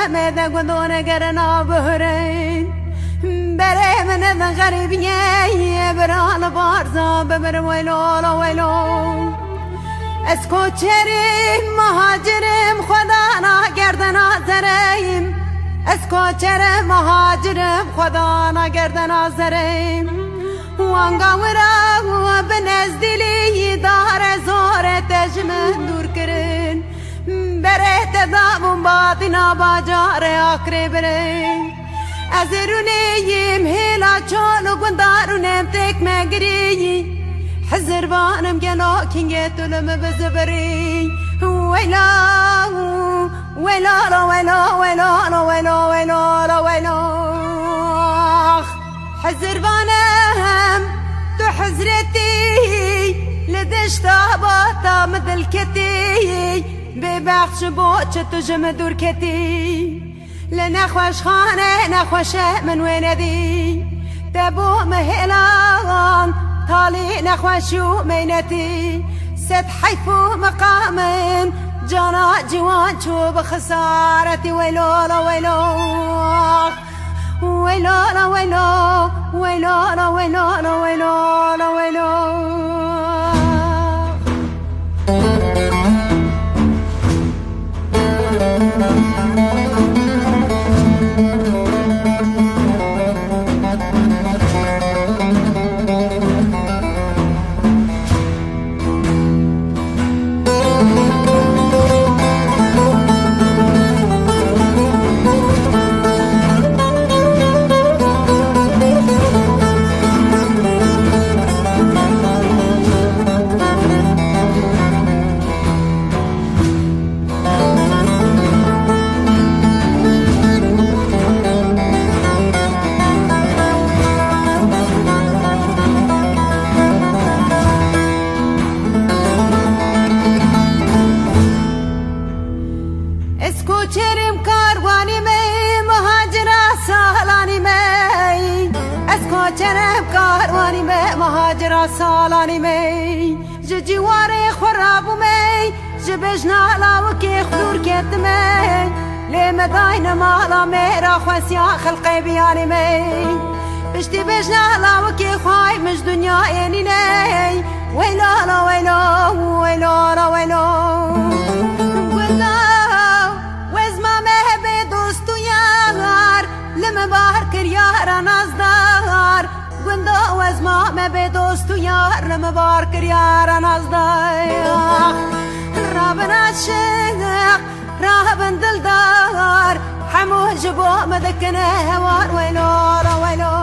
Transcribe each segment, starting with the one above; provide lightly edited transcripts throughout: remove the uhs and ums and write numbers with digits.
ميدا قدونا قرنا بهرين بري من ذا غريبية برا بارزا ببر ويلو ويلو اسكو چریم مهاجرم خدانا گردنا زریم اسکو چریم مهاجرم خدانا گردنا زریم وانگا ورا بنزدلی دار زور تجمن دور کرن بره تدام باطنا باجار آکر برین از رونیم هلا چالو گندارونم تک مگری حزر بانم گلا کنگه تلم بزبری ویلا ویلا ویلا ویلا ویلا ویلا ویلا حزر بانم تو حزرتي لدشتا باتا مثل كتي ببخش بوچ تجم دور كتي لنخوش خانه نخوش من ويندي تبو مهلان طالي نخوشو مينتي ست حيفو مقام جانا جوان شو بخسارتي ويلولا ويلو ويلولا ويلو ويلولا ويلولا ويلولا ويلو چرم کاروانی می مهاجرا سالانی می اسکو چرم کاروانی می مهاجرا سالانی می جوار خرابو می جبجنا لاو کی خدور کت می لما داین مالا میرا خواسیا خلقی بیانی می بشتی بجنا لاو کی خوای مش دنیا اینی نی ویلا ویلا ویلا ویلا يا نازدار گندو از ما به دوست و یار مبارک یار نازدار رابن عشق رابن دلدار حمو جبو مدکنه هوار ويلو ويلو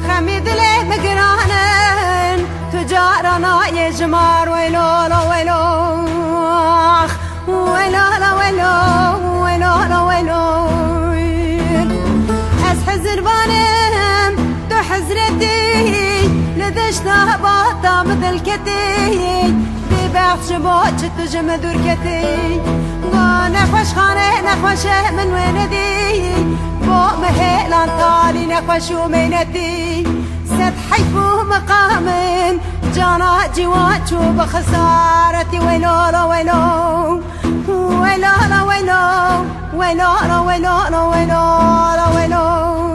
خمي دلي مقرانن تجارنا يجمار ويلو ويلو ويلو ويلو ويلو ويلو حزر بانم تو حزرتي لدشنا باطا مثل كتي ببخش بوچ تجم دور كتي نخوش خانه نخوش من ويندي بو مهلان طالي نخوش ومينتي ست حيفو مقام جانا جوان شو بخسارتي ويلو ويلو ويلو ويلو ويلو ويلو ويلو ويلو